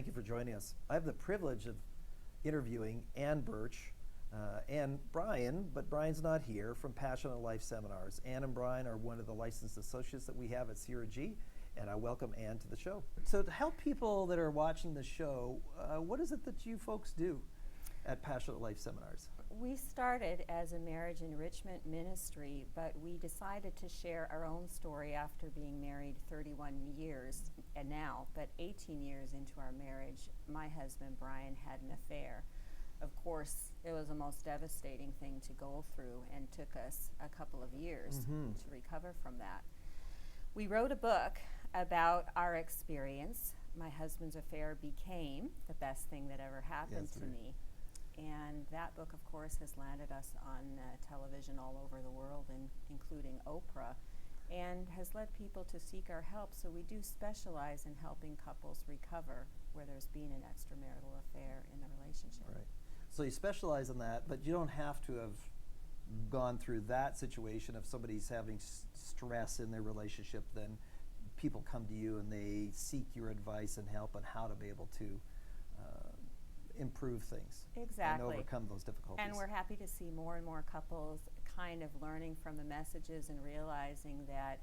thank you for joining us. I have the privilege of interviewing Anne Bercht and Brian, but Brian's not here, from Passionate Life Seminars. Anne and Brian are one of the licensed associates that we have at CRG, and I welcome Anne to the show. So to help people that are watching the show, what is it that you folks do at Passionate Life Seminars? We started as a marriage enrichment ministry, but we decided to share our own story after being married 31 years, and now, but 18 years into our marriage, my husband Brian had an affair. Of course, it was the most devastating thing to go through and took us a couple of years to recover from that. We wrote a book about our experience. My husband's affair became the best thing that ever happened to me. And that book, of course, has landed us on television all over the world, including Oprah, and has led people to seek our help. So we do specialize in helping couples recover where there's been an extramarital affair in the relationship. Right. So you specialize in that, but you don't have to have gone through that situation. If somebody's having stress in their relationship, then people come to you and they seek your advice and help on how to be able to improve things. Exactly. And overcome those difficulties. And we're happy to see more and more couples kind of learning from the messages and realizing that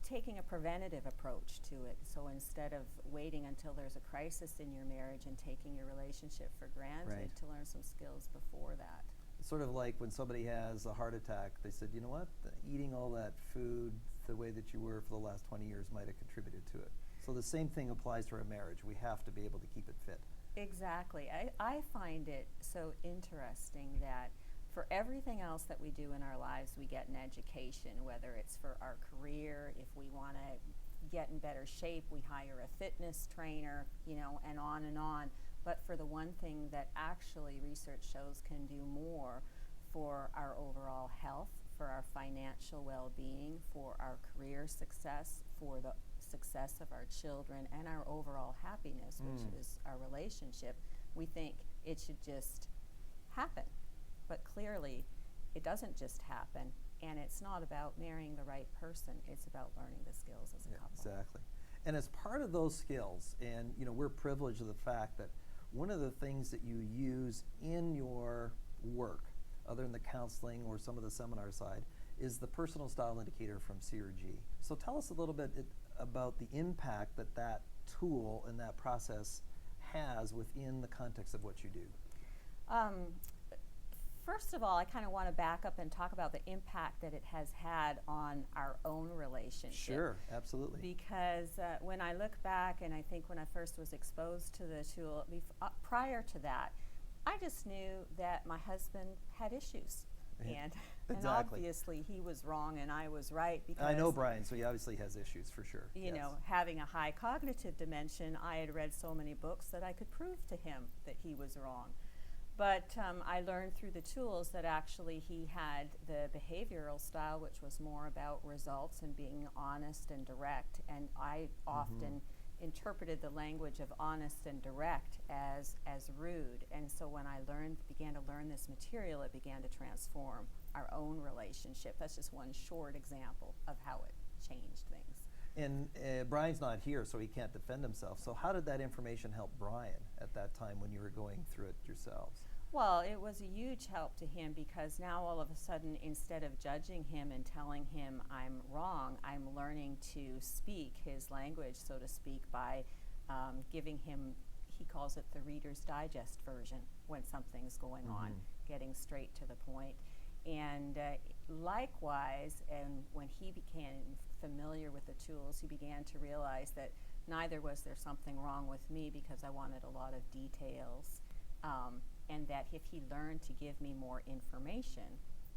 taking a preventative approach to it. So instead of waiting until there's a crisis in your marriage and taking your relationship for granted, to learn some skills before that. Sort of like when somebody has a heart attack, they said, you know what, eating all that food the way that you were for the last 20 years might have contributed to it. So the same thing applies to our marriage. We have to be able to keep it fit. Exactly. I find it so interesting that for everything else that we do in our lives, we get an education, whether it's for our career, if we want to get in better shape, we hire a fitness trainer, you know, and on and on. But for the one thing that actually research shows can do more for our overall health, for our financial well-being, for our career success, for the success of our children, and our overall happiness, which is our relationship, we think it should just happen. But clearly, it doesn't just happen, and it's not about marrying the right person. It's about learning the skills as a couple. Exactly. And as part of those skills, and you know, we're privileged of the fact that one of the things that you use in your work, other than the counseling or some of the seminar side, is the personal style indicator from CRG. So tell us a little bit about the impact that that tool and that process has within the context of what you do. First of all, I kind of want to back up and talk about the impact that it has had on our own relationship. Sure, absolutely. Because when I look back, and I think when I first was exposed to the tool, prior to that, I just knew that my husband had issues. And obviously he was wrong and I was right. Because I know Brian, so he obviously has issues for sure. You know, having a high cognitive dimension, I had read so many books that I could prove to him that he was wrong. But I learned through the tools that actually he had the behavioral style, which was more about results and being honest and direct. And I often interpreted the language of honest and direct as rude. And so when I began to learn this material, it began to transform our own relationship. That's just one short example of how it changed things. And Brian's not here, so he can't defend himself. So how did that information help Brian at that time when you were going through it yourselves? Well, it was a huge help to him because now all of a sudden, instead of judging him and telling him I'm wrong, I'm learning to speak his language, so to speak, by giving him, he calls it the Reader's Digest version when something's going on, getting straight to the point. And likewise, and when he became familiar with the tools, he began to realize that neither was there something wrong with me because I wanted a lot of details, and that if he learned to give me more information,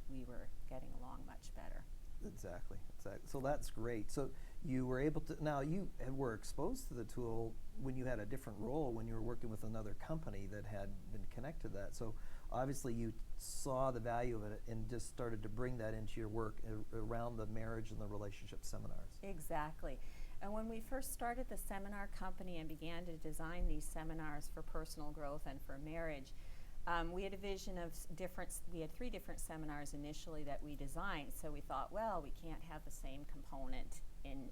we were getting along much better. Exactly. So that's great. So you were able to, now you were exposed to the tool when you had a different role, when you were working with another company that had been connected to that. So obviously you saw the value of it and just started to bring that into your work around the marriage and the relationship seminars. Exactly. And when we first started the seminar company and began to design these seminars for personal growth and for marriage, we had a vision of we had 3 different seminars initially that we designed. So we thought, well, we can't have the same component in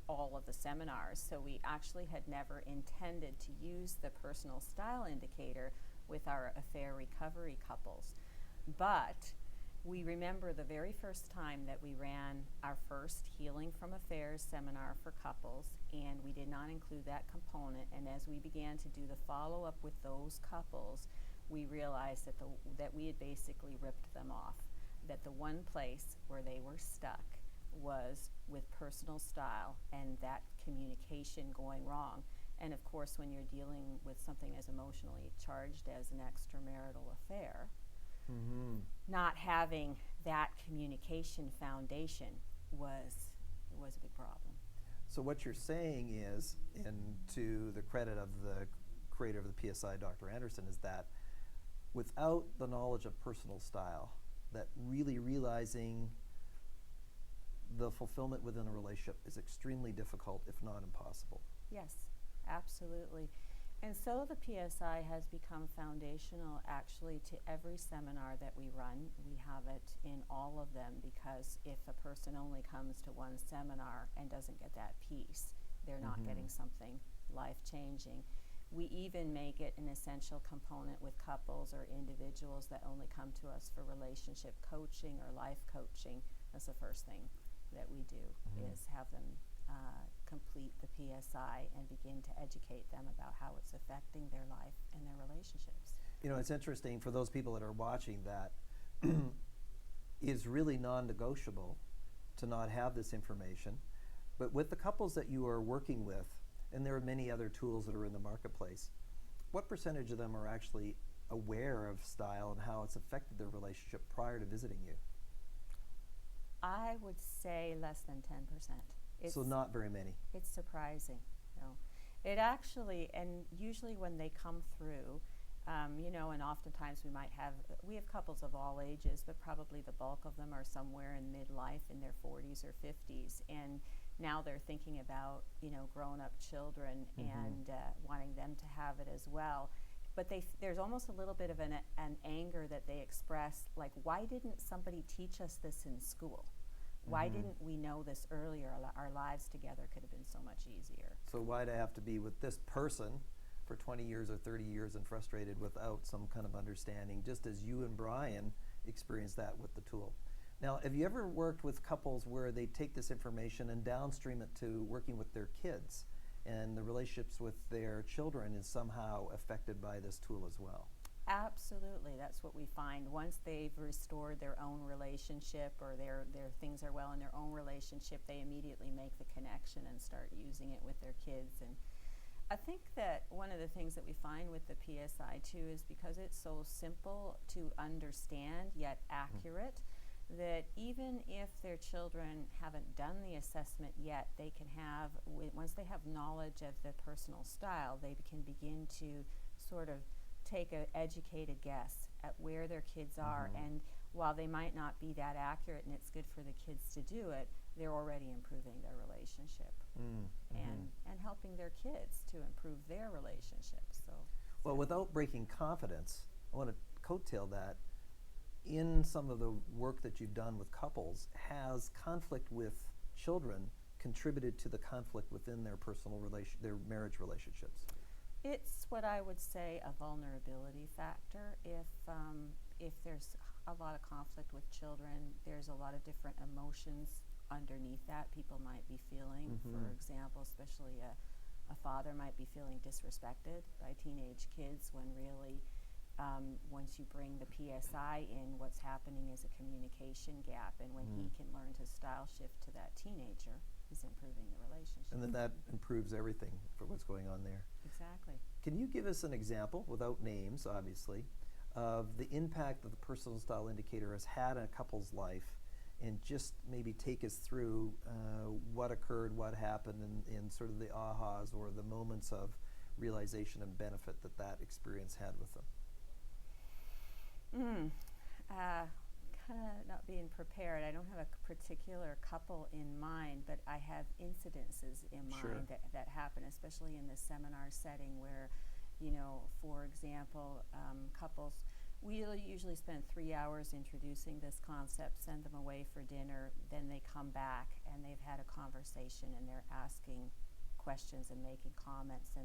all of the seminars. So we actually had never intended to use the personal style indicator with our affair recovery couples. But we remember the very first time that we ran our first Healing from Affairs seminar for couples, and we did not include that component. And as we began to do the follow-up with those couples, we realized that we had basically ripped them off, that the one place where they were stuck was with personal style and that communication going wrong. And of course, when you're dealing with something as emotionally charged as an extramarital affair, not having that communication foundation was a big problem. So what you're saying is, and to the credit of the creator of the PSI, Dr. Anderson, is that without the knowledge of personal style, that really realizing the fulfillment within a relationship is extremely difficult, if not impossible. Yes, absolutely. And so the PSI has become foundational actually to every seminar that we run. We have it in all of them, because if a person only comes to one seminar and doesn't get that piece, they're not getting something life-changing. We even make it an essential component with couples or individuals that only come to us for relationship coaching or life coaching. That's the first thing that we do, is have them complete the PSI and begin to educate them about how it's affecting their life and their relationships. You know, it's interesting for those people that are watching that is really non-negotiable to not have this information. But with the couples that you are working with, and there are many other tools that are in the marketplace, what percentage of them are actually aware of style and how it's affected their relationship prior to visiting you? I would say less than 10%. So not very many. It's surprising. No. It actually, and usually when they come through, you know, and oftentimes we have couples of all ages, but probably the bulk of them are somewhere in midlife in their 40s or 50s, and now they're thinking about, you know, grown-up children and wanting them to have it as well. But there's almost a little bit of an anger that they express, like, why didn't somebody teach us this in school? Why didn't we know this earlier? Our lives together could have been so much easier. So why'd I have to be with this person for 20 years or 30 years and frustrated without some kind of understanding, just as you and Brian experienced that with the tool? Now, have you ever worked with couples where they take this information and downstream it to working with their kids, and the relationships with their children is somehow affected by this tool as well? Absolutely. That's what we find. Once they've restored their own relationship, or their things are well in their own relationship, they immediately make the connection and start using it with their kids. And I think that one of the things that we find with the PSI too is because it's so simple to understand yet accurate, that even if their children haven't done the assessment yet, they can have, once they have knowledge of the personal style, they can begin to sort of take an educated guess at where their kids are. And while they might not be that accurate, and it's good for the kids to do it, they're already improving their relationship and helping their kids to improve their relationships. So, well, without breaking confidence, I want to coattail that. In some of the work that you've done with couples, has conflict with children contributed to the conflict within their their marriage relationships? It's what I would say a vulnerability factor. If there's a lot of conflict with children, there's a lot of different emotions underneath that people might be feeling. For example, especially a father might be feeling disrespected by teenage kids, when really once you bring the PSI in, what's happening is a communication gap, and when he can learn to style shift to that teenager, he's improving the relationship. And then that improves everything for what's going on there. Exactly. Can you give us an example, without names obviously, of the impact that the personal style indicator has had in a couple's life, and just maybe take us through what occurred, what happened, and sort of the ahas or the moments of realization and benefit that that experience had with them? Kind of not being prepared. I don't have a particular couple in mind, but I have incidences in mind that happen, especially in the seminar setting, where, you know, for example, couples, We'll usually spend 3 hours introducing this concept, send them away for dinner, then they come back and they've had a conversation and they're asking questions and making comments,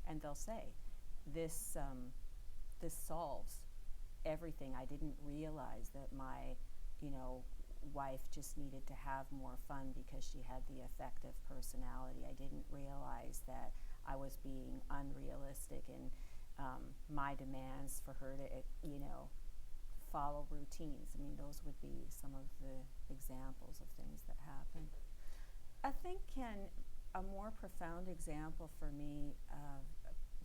and they'll say, this solves everything. I didn't realize that my, wife just needed to have more fun because she had the effective personality. I didn't realize that I was being unrealistic in my demands for her to, follow routines. I mean, those would be some of the examples of things that happen. I think, a more profound example for me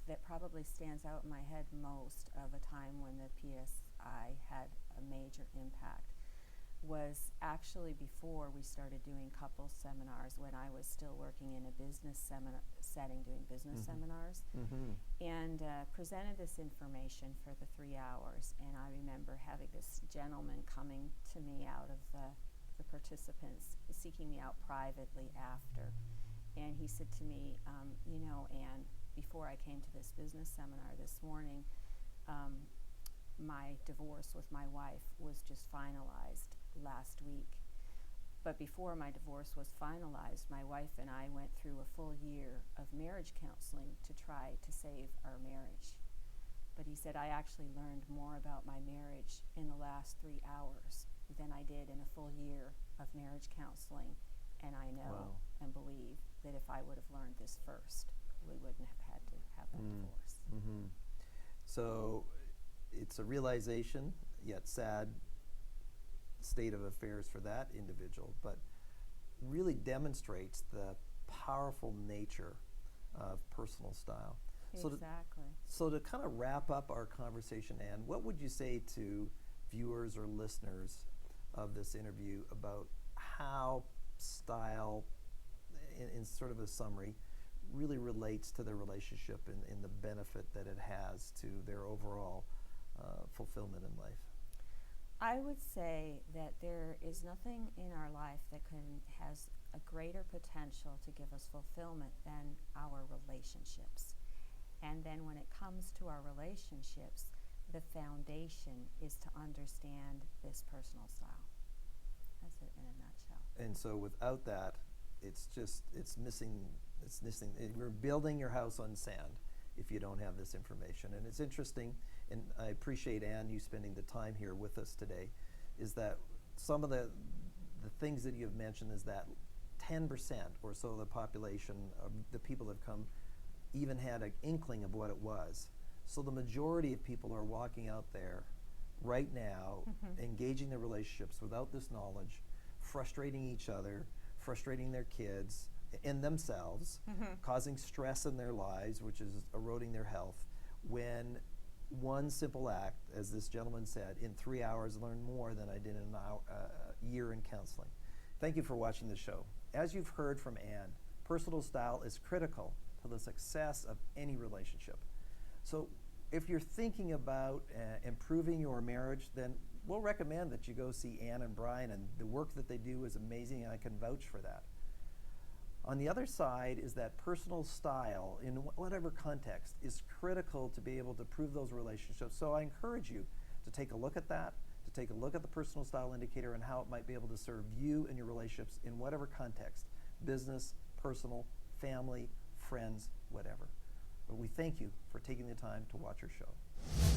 that probably stands out in my head most of a time when the PSI had a major impact was actually before we started doing couples seminars, when I was still working in a business setting doing business seminars, and presented this information for the 3 hours. And I remember having this gentleman coming to me out of the participants, seeking me out privately after. And he said to me, Anne, before I came to this business seminar this morning, my divorce with my wife was just finalized last week. But before my divorce was finalized, my wife and I went through a full year of marriage counseling to try to save our marriage. But he said, I actually learned more about my marriage in the last 3 hours than I did in a full year of marriage counseling. And I know and believe that if I would have learned this first, we wouldn't have had to have that divorce. So it's a realization, yet sad state of affairs for that individual, but really demonstrates the powerful nature of personal style. Exactly. So to kind of wrap up our conversation, Anne, what would you say to viewers or listeners of this interview about how style, in sort of a summary, really relates to their relationship and the benefit that it has to their overall fulfillment in life? I would say that there is nothing in our life that has a greater potential to give us fulfillment than our relationships. And then when it comes to our relationships, the foundation is to understand this personal style. That's it in a nutshell. And so without that, it's missing. You're building your house on sand if you don't have this information. And it's interesting, and I appreciate, Anne, you spending the time here with us today, is that some of the things that you have mentioned is that 10% or so of the population of the people that have come even had an inkling of what it was. So the majority of people are walking out there right now, engaging their relationships without this knowledge, frustrating each other, frustrating their kids and themselves, causing stress in their lives, which is eroding their health, when one simple act, as this gentleman said, in 3 hours learned more than I did in a year in counseling. Thank you for watching the show. As you've heard from Anne, personal style is critical to the success of any relationship. So if you're thinking about improving your marriage, then we'll recommend that you go see Anne and Brian, and the work that they do is amazing, and I can vouch for that. On the other side is that personal style, in whatever context, is critical to be able to improve those relationships. So I encourage you to take a look at that, to take a look at the personal style indicator and how it might be able to serve you and your relationships in whatever context, business, personal, family, friends, whatever. But we thank you for taking the time to watch our show.